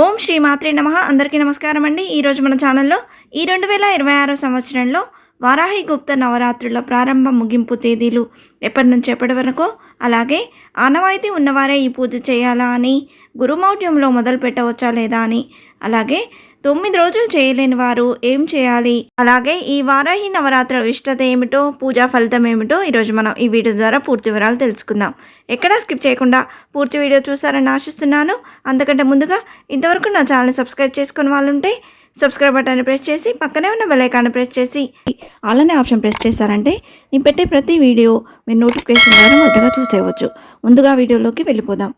ఓం శ్రీ మాత్రే నమః. అందరికీ నమస్కారం అండి. ఈరోజు మన ఛానల్లో ఈ 2026 సంవత్సరంలో వారాహి గుప్త నవరాత్రుల ప్రారంభ ముగింపు తేదీలు ఎప్పటి నుంచి ఎప్పటి వరకు, అలాగే ఆనవాయితీ ఉన్నవారే ఈ పూజ చేయాలా అని, గురుమౌఢ్యంలో మొదలు పెట్టవచ్చా లేదా అని, అలాగే 9 రోజులు చేయలేని వారు ఏం చేయాలి, అలాగే ఈ వారాహి నవరాత్రుల విశిష్టత ఏమిటో, పూజా ఫలితం ఏమిటో ఈరోజు మనం ఈ వీడియో ద్వారా పూర్తి వివరాలు తెలుసుకుందాం. ఎక్కడా స్కిప్ చేయకుండా పూర్తి వీడియో చూసారని ఆశిస్తున్నాను. అందుకంటే ముందుగా ఇంతవరకు నా ఛానల్ని సబ్స్క్రైబ్ చేసుకుని వాళ్ళు ఉంటే సబ్స్క్రైబ్ బటన్ని ప్రెస్ చేసి పక్కనే ఉన్న బెల్ ఐకాన్ని ప్రెస్ చేసి అలానే ఆప్షన్ ప్రెస్ చేశారంటే నేను పెట్టే ప్రతి వీడియో మీరు నోటిఫికేషన్ ద్వారా మొదటగా చూసేయవచ్చు. ముందుగా వీడియోలోకి వెళ్ళిపోదాం.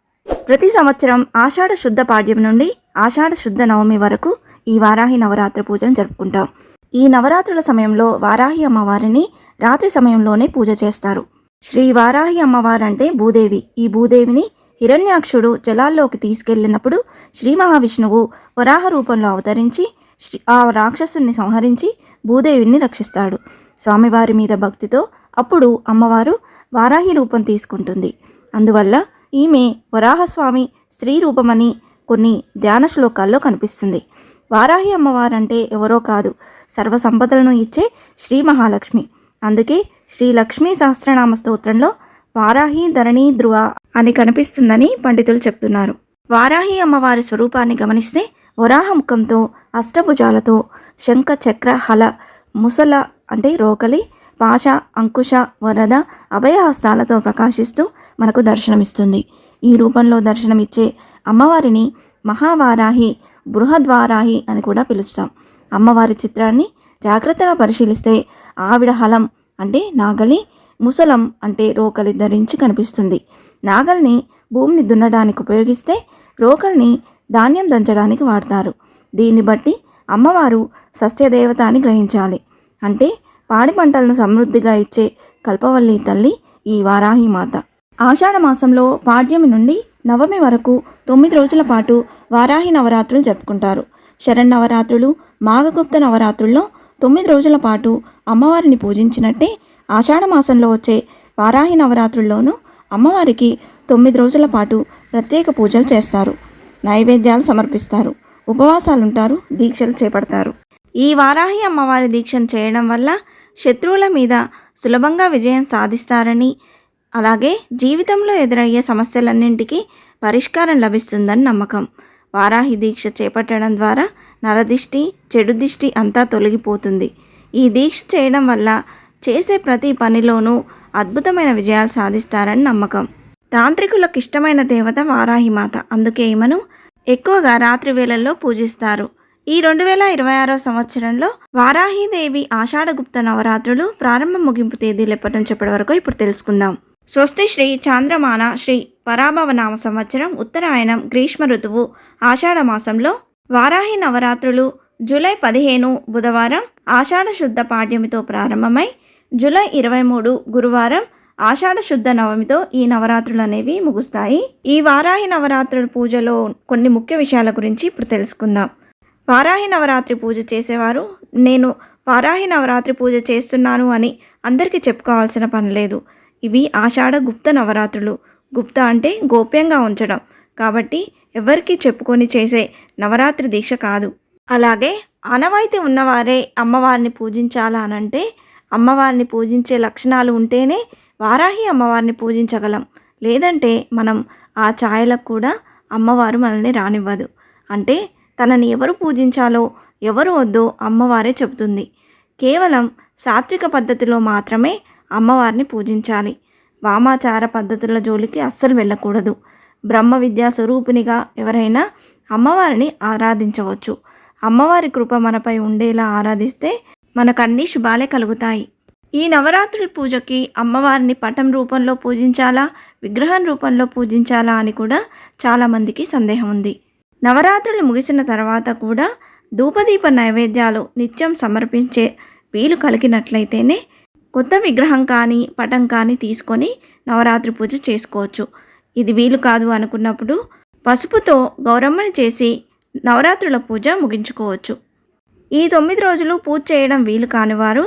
ప్రతి సంవత్సరం ఆషాఢ శుద్ధ పాడ్యం నుండి ఆషాఢ శుద్ధ నవమి వరకు ఈ వారాహి నవరాత్రి పూజను జరుపుకుంటాం. ఈ నవరాత్రుల సమయంలో వారాహి అమ్మవారిని రాత్రి సమయంలోనే పూజ చేస్తారు. శ్రీ వారాహి అమ్మవారంటే భూదేవి. ఈ భూదేవిని హిరణ్యాక్షుడు జలాల్లోకి తీసుకెళ్లినప్పుడు శ్రీ మహావిష్ణువు వరాహ రూపంలో అవతరించి ఆ రాక్షసుని సంహరించి భూదేవిని రక్షిస్తాడు. స్వామివారి మీద భక్తితో అప్పుడు అమ్మవారు వారాహి రూపం తీసుకుంటుంది. అందువల్ల ఈమె వరాహస్వామి స్త్రీ రూపమని కొన్ని ధ్యాన శ్లోకాల్లో కనిపిస్తుంది. వారాహి అమ్మవారంటే ఎవరో కాదు, సర్వసంపదలను ఇచ్చే శ్రీ మహాలక్ష్మి. అందుకే శ్రీ లక్ష్మీ సహస్రనామ స్తోత్రంలో వారాహి ధరణి ధ్రువ అని కనిపిస్తుందని పండితులు చెప్తున్నారు. వారాహి అమ్మవారి స్వరూపాన్ని గమనిస్తే వరాహ ముఖంతో, అష్టభుజాలతో, శంఖ చక్ర హల ముసల అంటే రోకలి, పాశ, అంకుశ, వరద, అభయహస్తాలతో ప్రకాశిస్తూ మనకు దర్శనమిస్తుంది. ఈ రూపంలో దర్శనమిచ్చే అమ్మవారిని మహావారాహి, బృహద్వారాహి అని కూడా పిలుస్తాం. అమ్మవారి చిత్రాన్ని జాగ్రత్తగా పరిశీలిస్తే ఆవిడ హలం అంటే నాగలి, ముసలం అంటే రోకలి ధరించి కనిపిస్తుంది. నాగల్ని భూమిని దున్నడానికి ఉపయోగిస్తే రోకల్ని ధాన్యం దంచడానికి వాడతారు. దీన్ని బట్టి అమ్మవారు సస్యదేవత అని గ్రహించాలి. అంటే పాడి పంటలను సమృద్ధిగా ఇచ్చే కల్పవల్లి తల్లి ఈ వారాహి మాత. ఆషాఢ మాసంలో పాడ్యమి నుండి నవమి వరకు 9 రోజుల పాటు వారాహి నవరాత్రులు జరుపుకుంటారు. శరన్నవరాత్రులు, మాఘగుప్త నవరాత్రుల్లో 9 రోజుల పాటు అమ్మవారిని పూజించినట్టే ఆషాఢ మాసంలో వచ్చే వారాహి నవరాత్రుల్లోనూ అమ్మవారికి 9 రోజుల పాటు ప్రత్యేక పూజలు చేస్తారు. నైవేద్యాలు సమర్పిస్తారు, ఉపవాసాలుంటారు, దీక్షలు చేపడతారు. ఈ వారాహి అమ్మవారి దీక్షను చేయడం వల్ల శత్రువుల మీద సులభంగా విజయం సాధిస్తారని, అలాగే జీవితంలో ఎదురయ్యే సమస్యలన్నింటికీ పరిష్కారం లభిస్తుందని నమ్మకం. వారాహి దీక్ష చేపట్టడం ద్వారా నరదిష్టి, చెడు దిష్టి అంతా తొలగిపోతుంది. ఈ దీక్ష చేయడం వల్ల చేసే ప్రతి పనిలోనూ అద్భుతమైన విజయాలు సాధిస్తారని నమ్మకం. తాంత్రికులకు ఇష్టమైన దేవత వారాహి మాత. అందుకే ఈమెను ఎక్కువగా రాత్రి వేళల్లో పూజిస్తారు. ఈ 2026 సంవత్సరంలో వారాహీదేవి ఆషాఢగుప్త నవరాత్రులు ప్రారంభ ముగింపు తేదీలు ఎప్పటి నుంచి ఎప్పటి వరకు ఇప్పుడు తెలుసుకుందాం. స్వస్తి శ్రీ చాంద్రమాన శ్రీ పరాభవనామ సంవత్సరం ఉత్తరాయణం గ్రీష్మ ఋతువు ఆషాఢ మాసంలో వారాహి నవరాత్రులు జూలై 15 బుధవారం ఆషాఢ శుద్ధ పాడ్యమితో ప్రారంభమై జూలై 23 గురువారం ఆషాఢ శుద్ధ నవమితో ఈ నవరాత్రులు అనేవి ముగుస్తాయి. ఈ వారాహి నవరాత్రుల పూజలో కొన్ని ముఖ్య విషయాల గురించి ఇప్పుడు తెలుసుకుందాం. వారాహి నవరాత్రి పూజ చేసేవారు నేను వారాహి నవరాత్రి పూజ చేస్తున్నాను అని అందరికీ చెప్పుకోవాల్సిన పని లేదు. ఇవి ఆషాఢ గుప్త నవరాత్రులు. గుప్త అంటే గోప్యంగా ఉంచడం, కాబట్టి ఎవరికి చెప్పుకొని చేసే నవరాత్రి దీక్ష కాదు. అలాగే ఆనవాయితీ ఉన్నవారే అమ్మవారిని పూజించాలా అనంటే అమ్మవారిని పూజించే లక్షణాలు ఉంటేనే వారాహి అమ్మవారిని పూజించగలం. లేదంటే మనం ఆ ఛాయలకు కూడా అమ్మవారు మనల్ని రానివ్వదు. అంటే తనని ఎవరు పూజించాలో ఎవరు వద్దో అమ్మవారే చెబుతుంది. కేవలం సాత్విక పద్ధతిలో మాత్రమే అమ్మవారిని పూజించాలి. వామాచార పద్ధతుల జోలికి అస్సలు వెళ్ళకూడదు. బ్రహ్మ విద్యా స్వరూపిణిగా ఎవరైనా అమ్మవారిని ఆరాధించవచ్చు. అమ్మవారి కృప మనపై ఉండేలా ఆరాధిస్తే మనకన్నీ శుభాలే కలుగుతాయి. ఈ నవరాత్రుల పూజకి అమ్మవారిని పటం రూపంలో పూజించాలా, విగ్రహం రూపంలో పూజించాలా అని కూడా చాలామందికి సందేహం ఉంది. నవరాత్రులు ముగిసిన తర్వాత కూడా ధూపదీప నైవేద్యాలు నిత్యం సమర్పించే వీలు కలిగినట్లయితేనే కొత్త విగ్రహం కానీ పటం కానీ తీసుకొని నవరాత్రి పూజ చేసుకోవచ్చు. ఇది వీలు కాదు అనుకున్నప్పుడు పసుపుతో గౌరమ్మని చేసి నవరాత్రుల పూజ ముగించుకోవచ్చు. ఈ 9 రోజులు పూజ చేయడం వీలు కానివారు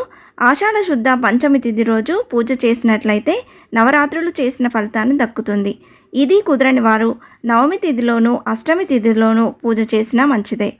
ఆషాఢ శుద్ధ పంచమి తిథి రోజు పూజ చేసినట్లయితే నవరాత్రులు చేసిన ఫలితాన్ని దక్కుతుంది. ఇది కుదరని వారు నవమి తిథిలోనూ అష్టమి తిథిలోనూ పూజ చేసినా మంచిదే.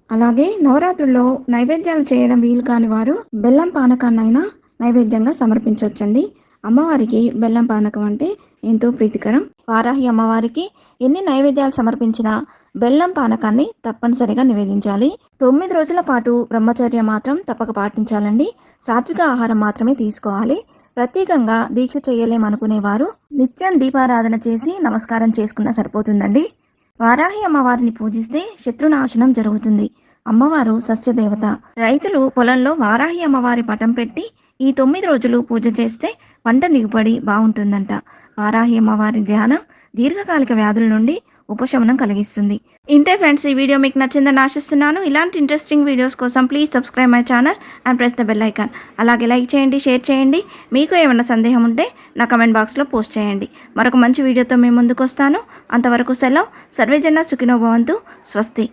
అలాగే నవరాత్రుల్లో నైవేద్యాలు చేయడం వీలు కాని వారు బెల్లం పానకాన్నైనా నైవేద్యంగా సమర్పించవచ్చండి. అమ్మవారికి బెల్లం పానకం అంటే ఎంతో ప్రీతికరం. వారాహి అమ్మవారికి ఎన్ని నైవేద్యాలు సమర్పించినా బెల్లం పానకాన్ని తప్పనిసరిగా నివేదించాలి. 9 రోజుల పాటు బ్రహ్మచర్యం మాత్రం తప్పక పాటించాలండి. సాత్విక ఆహారం మాత్రమే తీసుకోవాలి. ప్రత్యేకంగా దీక్ష చేయలేమనుకునేవారు నిత్యం దీపారాధన చేసి నమస్కారం చేసుకున్నా సరిపోతుందండి. వారాహి అమ్మవారిని పూజిస్తే శత్రునాశనం జరుగుతుంది. అమ్మవారు సస్యదేవత. రైతులు పొలంలో వారాహి అమ్మవారి పటం పెట్టి ఈ 9 రోజులు పూజ చేస్తే పంట దిగుబడి బాగుంటుందంట. వారాహి అమ్మవారి ధ్యానం దీర్ఘకాలిక వ్యాధుల నుండి ఉపశమనం కలిగిస్తుంది. ఇంతే ఫ్రెండ్స్, ఈ వీడియో మీకు నచ్చిందని ఆశిస్తున్నాను. ఇలాంటి ఇంట్రెస్టింగ్ వీడియోస్ కోసం please subscribe my channel and press the bell icon. అలాగే లైక్ చేయండి, షేర్ చేయండి. మీకు ఏమైనా సందేహం ఉంటే నా కమెంట్ బాక్స్లో పోస్ట్ చేయండి. మరొక మంచి వీడియోతో మేము ముందుకు వస్తాను. అంతవరకు సెలవు. సర్వేజన సుఖినో భవంతు. స్వస్తి.